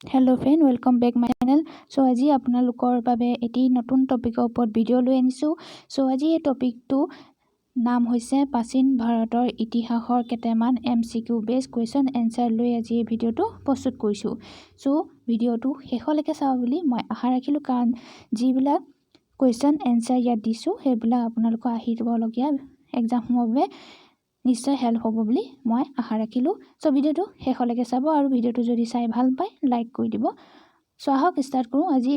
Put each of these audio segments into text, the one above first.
Hello' friend, welcome back my channel. So' আজি আপোনালোকৰ বাবে এটি নতুন টপিকৰ ওপৰত ভিডিঅ' লৈ আনিছোঁ। চ' আজি এই টপিকটো নাম হৈছে প্ৰাচীন ভাৰতৰ ইতিহাসৰ কেইটামান MCQ বেছ কুৱেশ্যন এনচাৰ লৈ আজি এই ভিডিঅ'টো প্ৰস্তুত কৰিছোঁ। চ' ভিডিঅ'টো শেষলৈকে চাব বুলি মই আশা ৰাখিলোঁ, কাৰণ যিবিলাক কুৱেশ্যন এনচাৰ ইয়াত দিছোঁ সেইবিলাক আপোনালোকৰ আহিবলগীয়া এক্সামসমূহৰ বাবে নিশ্চয় হেল্প হ'ব বুলি মই আশা ৰাখিলোঁ। চ' ভিডিঅ'টো শেষলৈকে চাব আৰু ভিডিঅ'টো যদি চাই ভাল পায় লাইক কৰি দিব। চ' আহক ষ্টাৰ্ট কৰোঁ আজি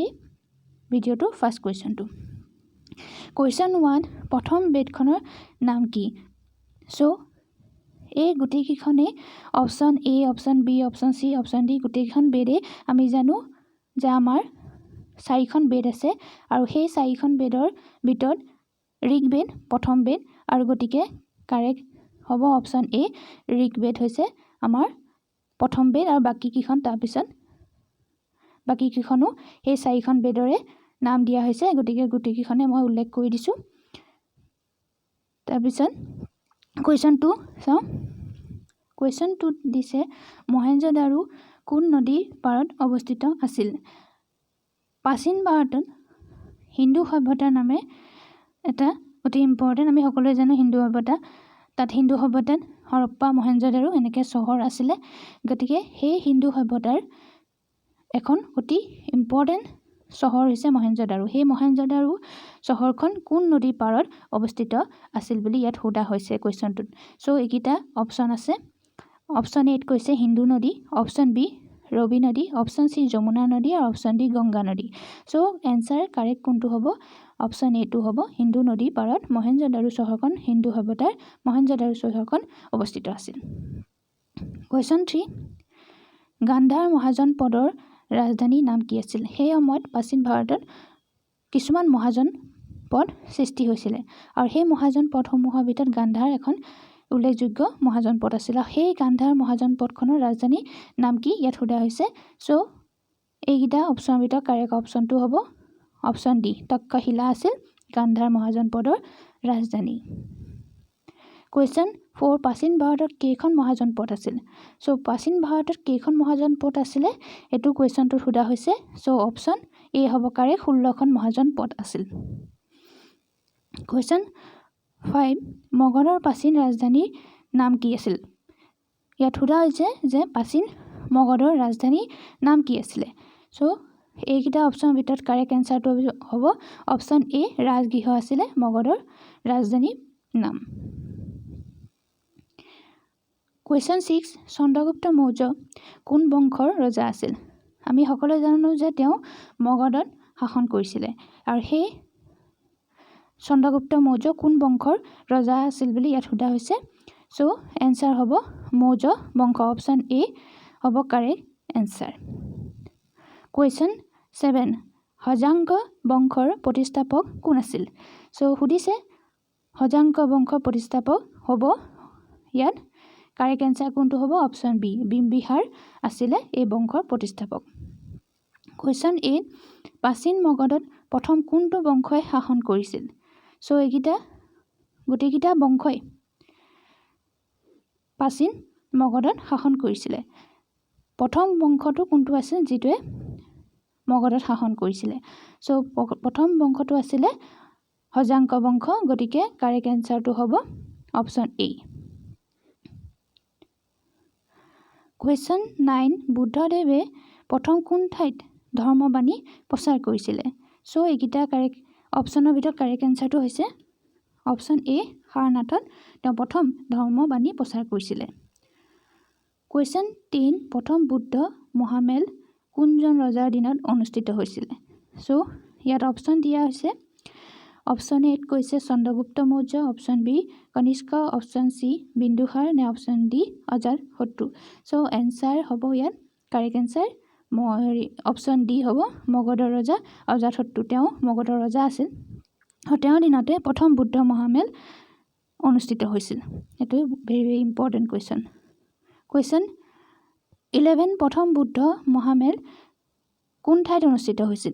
ভিডিঅ'টো ফাৰ্ষ্ট কুৱেশ্যনটো। কুৱেশ্যন 1, প্ৰথম বেদখনৰ নাম কি? চ' এই গোটেইকেইখনেই option A, option B, option C, option D গোটেইকেইখন বেদেই আমি জানো যে আমাৰ 4খন বেদ আছে আৰু সেই 4খন বেদৰ ভিতৰত ঋগ্বেদ প্ৰথম বেদ, আৰু গতিকে কাৰেক্ট হ'ব অপশ্যন A, ঋগ্বেদ হৈছে আমাৰ প্ৰথম বেদ আৰু বাকীকেইখন তাৰপিছত বাকীকেইখনো সেই 4খন বেদৰে নাম দিয়া হৈছে, গতিকে গোটেইকেইখনে মই উল্লেখ কৰি দিছোঁ। তাৰপিছত কুৱেশ্যন 2 চাওঁ। কুৱেশ্যন 2 দিছে মহেঞ্জোদাৰো কোন নদীৰ পাৰত অৱস্থিত আছিল? প্ৰাচীন ভাৰতত হিন্দু সভ্যতাৰ নামে এটা অতি ইম্পৰ্টেণ্ট, আমি সকলোৱে জানো হিন্দু সভ্যতা। তাত হিন্দু সভ্যতাত হৰপ্পা, মহেঞ্জোদাৰো এনেকৈ চহৰ আছিলে, গতিকে সেই হিন্দু সভ্যতাৰ এখন অতি ইম্পৰ্টেণ্ট চহৰ হৈছে মহেঞ্জোদাৰো। সেই মহেঞ্জোদাৰো চহৰখন কোন নদীৰ পাৰত অৱস্থিত আছিল বুলি ইয়াত সোধা হৈছে কুৱেশ্যনটোত। চ' এইকেইটা অপশ্যন আছে। অপশ্যন A কৈছে সিন্ধু নদী, অপশ্যন B ৰবি নদী, অপশ্যন C যমুনা নদী আৰু অপশ্যন D গংগা নদী। চ' এনচাৰ কাৰেক্ট কোনটো হ'ব? অপশ্যন A হ'ব সিন্ধু নদীৰ পাৰত মহেঞ্জোদাৰো চহৰখন, হিন্দু সভ্যতাৰ মহেঞ্জোদাৰো চহৰখন অৱস্থিত আছিল। কুৱেশ্যন 3, গান্ধাৰ মহাজন পদৰ ৰাজধানীৰ নাম কি আছিল? সেই সময়ত প্ৰাচীন ভাৰতত কিছুমান মহাজন পদ সৃষ্টি হৈছিলে আৰু সেই মহাজন পদসমূহৰ ভিতৰত গান্ধাৰ এখন উল্লেখযোগ্য মহাজন পদ আছিল। আৰু সেই গান্ধাৰ মহাজন পদখনৰ ৰাজধানীৰ নাম কি ইয়াত সোধা হৈছে। চ' এইকেইটা অপশ্যনৰ ভিতৰত কাৰেক্ট অপশ্যনটো হ'ব অপশ্যন D, তক্ষশিলা আছিল গান্ধাৰ মহাজন পদৰ ৰাজধানী। কুৱেশ্যন 4, প্ৰাচীন ভাৰতত কেইখন মহাজন পদ আছিল? চ' প্ৰাচীন ভাৰতত কেইখন মহাজন পদ আছিলে এইটো কুৱেশ্যনটোত সোধা হৈছে। চ' অপশ্যন A হ'ব কাৰেক্ট, 16খন মহাজন পদ আছিল। কুৱেশ্যন 5, মগধৰ প্ৰাচীন ৰাজধানীৰ নাম কি আছিল? ইয়াত সোধা হৈছে যে প্ৰাচীন মগধৰ ৰাজধানীৰ নাম কি আছিলে। চ' এইকেইটা অপশ্যনৰ ভিতৰত কাৰেক্ট এনচাৰটো হ'ব অপশ্যন A, ৰাজগৃহ আছিলে মগধৰ ৰাজধানীৰ নাম। কুৱেশ্যন 6, চন্দ্ৰগুপ্ত মৌৰ্য কোন বংশৰ ৰজা আছিল? আমি সকলোৱে জানো যে তেওঁ মগধত শাসন কৰিছিলে, আৰু সেই চন্দ্ৰগুপ্ত মৌৰ্য কোন বংশৰ ৰজা আছিল বুলি ইয়াত সোধা হৈছে। চ' এনচাৰ হ'ব মৌৰ্য বংশ, অপশ্যন A হ'ব কাৰেক্ট এনচাৰ। কুৱেশ্যন 7, হৰ্যাঙ্ক বংশৰ প্ৰতিষ্ঠাপক কোন আছিল? চ' সুধিছে হৰ্যাঙ্ক বংশৰ প্ৰতিষ্ঠাপক হ'ব ইয়াত কাৰেক্ট এনচাৰ কোনটো হ'ব? অপশ্যন B, বিম্বিসাৰ আছিলে এই বংশৰ প্ৰতিষ্ঠাপক। কুৱেশ্যন 8, প্ৰাচীন মগধত প্ৰথম কোনটো বংশই শাসন কৰিছিল? চ' এইকেইটা গোটেইকেইটা বংশই প্ৰাচীন মগধত শাসন কৰিছিলে। প্ৰথম বংশটো কোনটো আছিল যিটোৱে মগধত শাসন কৰিছিলে? চ' প্ৰথম বংশটো আছিলে হৰ্যাঙ্ক বংশ, গতিকে কাৰেক্ট এনচাৰটো হ'ব অপশ্যন A। কুৱেশ্যন 9, বুদ্ধদেৱে প্ৰথম কোন ঠাইত ধৰ্মবাণী প্ৰচাৰ কৰিছিলে? চ' এইকেইটা কাৰেক্ট অপশ্যনৰ ভিতৰত কাৰেক্ট এনচাৰটো হৈছে অপশ্যন A, সাৰনাথত তেওঁ প্ৰথম ধৰ্মবাণী প্ৰচাৰ কৰিছিলে। কুৱেশ্যন 10, প্ৰথম বুদ্ধ মহামেল কোনজন ৰজাৰ দিনত অনুষ্ঠিত হৈছিলে? চ' ইয়াত অপশ্যন দিয়া হৈছে। অপশ্যন A কৈছে Chandragupta Maurya, option B Kanishka, option C Bindusara নে অপশ্যন D অজাতশত্ৰু। চ' এনচাৰ হ'ব ইয়াত কাৰেক্ট এনচাৰ অপশ্যন D হ'ব মগধৰ ৰজা অজাতশত্ৰু। তেওঁ মগধৰ ৰজা আছিল আৰু তেওঁৰ দিনতে প্ৰথম বুদ্ধ মহামেল অনুষ্ঠিত হৈছিল। এইটো very very important question. Question 11, প্ৰথম বুদ্ধ মহামেল কোন ঠাইত অনুষ্ঠিত হৈছিল?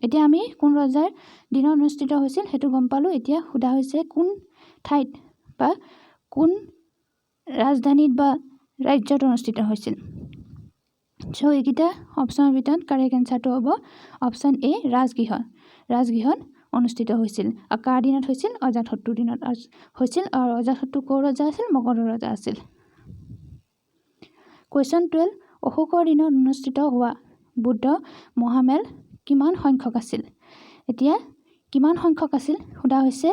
এতিয়া আমি কোন ৰজাৰ দিনত অনুষ্ঠিত হৈছিল সেইটো গম পালোঁ। এতিয়া সোধা হৈছে কোন ঠাইত বা কোন ৰাজধানীত বা ৰাজ্যত অনুষ্ঠিত হৈছিল। সো এইকেইটা অপশ্যনৰ ভিতৰত কাৰেক্ট এনচাৰটো হ'ব অপশ্যন এ ৰাজগৃহত অনুষ্ঠিত হৈছিল আৰু কাৰ দিনত হৈছিল অজাতশত্ৰুৰ দিনত হৈছিল আৰু অজাতশত্ৰু ক'ৰ ৰজা আছিল মগধৰ ৰজা আছিল কুৱেশ্যন 12 অশোকৰ দিনত অনুষ্ঠিত হোৱা বুদ্ধ মহামেল কিমান সংখ্যক আছিল এতিয়া কিমান সংখ্যক আছিল সোধা হৈছে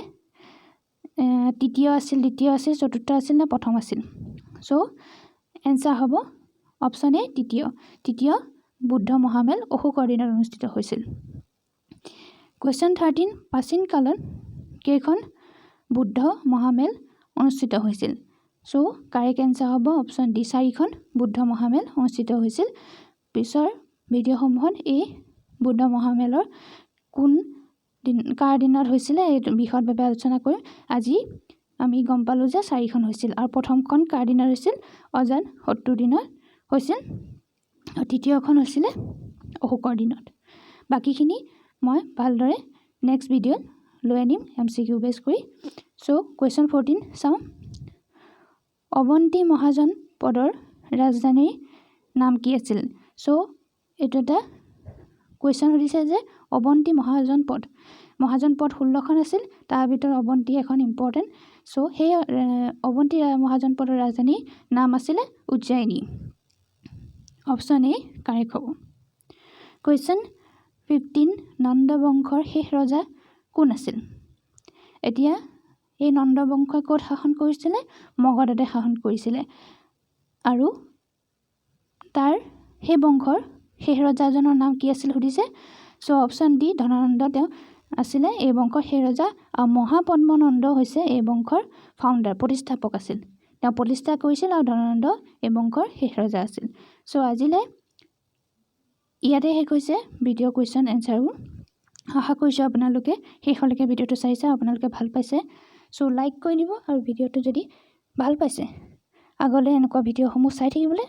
তৃতীয় আছিল দ্বিতীয় আছিল চতুৰ্থ আছিল না প্ৰথম আছিল সো এনসাৰ হ'ব অপশ্যন এ তৃতীয় বুদ্ধ মহামেল অশোকৰ দিনত অনুষ্ঠিত হৈছিল কুৱেশ্যন 13 প্ৰাচীন কালত কেইখন বুদ্ধ মহামেল অনুষ্ঠিত হৈছিল সো কাৰেক্ট এনসাৰ হ'ব অপশ্যন ডি 4খন বুদ্ধ মহামেল অনুষ্ঠিত হৈছিল পিছৰ ভিডিঅ'সমূহত এই বুদ্ধ মহামেলৰ কোন কাৰ দিনত হৈছিল এই বিশদভাৱে আলোচনা কৰিম আজি আমি গম পালো যে 4খন হৈছিল আৰু প্ৰথমখন কাৰ দিনত হৈছিল অজাতশত্ৰুৰ দিনত হৈছিল আৰু তৃতীয়খন হৈছিল অশোকৰ দিনত বাকিখিনি মই ভালদৰে নেক্সট ভিডিঅ'ত লৈ আনিম MCQ বেছ কৰি সো কুৱেশ্যন 14 চাওঁ অৱন্তী মহাজন পদৰ ৰাজধানীৰ নাম কি আছিল সো এইটো এটা কুৱেশ্যন সুধিছে যে অৱন্তী মহাজন পদ 16খন আছিল তাৰ ভিতৰত অৱন্তী এখন ইম্পৰ্টেণ্ট সো সেই অৱন্তী মহাজন পদৰ ৰাজধানীৰ নাম আছিল উজ্জয়িনী অপশ্যন এ কাৰেক্ট হ'ব কুৱেশ্যন 15 নন্দ বংশৰ শেষ ৰজা কোন আছিল এতিয়া এই নন্দ বংশই ক'ত শাসন কৰিছিলে মগধতে শাসন কৰিছিলে আৰু তাৰ সেই বংশৰ শেষ ৰজাজনৰ নাম কি আছিল সুধিছে সো অপশ্যন ডি ধনানন্দ তেওঁ আছিলে এই বংশৰ শেষ ৰজা আৰু মহাপদ্মনন্দ হৈছে এই বংশৰ ফাউণ্ডাৰ প্ৰতিষ্ঠাপক আছিল তেওঁ প্ৰতিষ্ঠা কৰিছিল আৰু ধনানন্দ এই বংশৰ শেষ ৰজা আছিল সো আজিলৈ ইয়াতে শেষ হৈছে ভিডিঅ' কুৱেশ্যন এনচাৰবোৰ আশা কৰিছোঁ আপোনালোকে শেষলৈকে ভিডিঅ'টো চাইছে আপোনালোকে ভাল পাইছে সো লাইক কৰি দিব আৰু ভিডিঅ'টো যদি ভাল পাইছে আগলৈ এনেকুৱা ভিডিঅ'সমূহ চাই থাকিবলৈ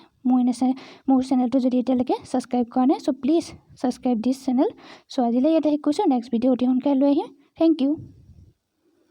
মোৰ চেনেলটো যদি এতিয়ালৈকে ছাবস্ক্ৰাইব কৰা নাই so please subscribe this channel so আজিলৈ ইয়াতে শেষ কৰিছোঁ নেক্সট ভিডিঅ' অতি সোনকালে লৈ আহিম থেংক ইউ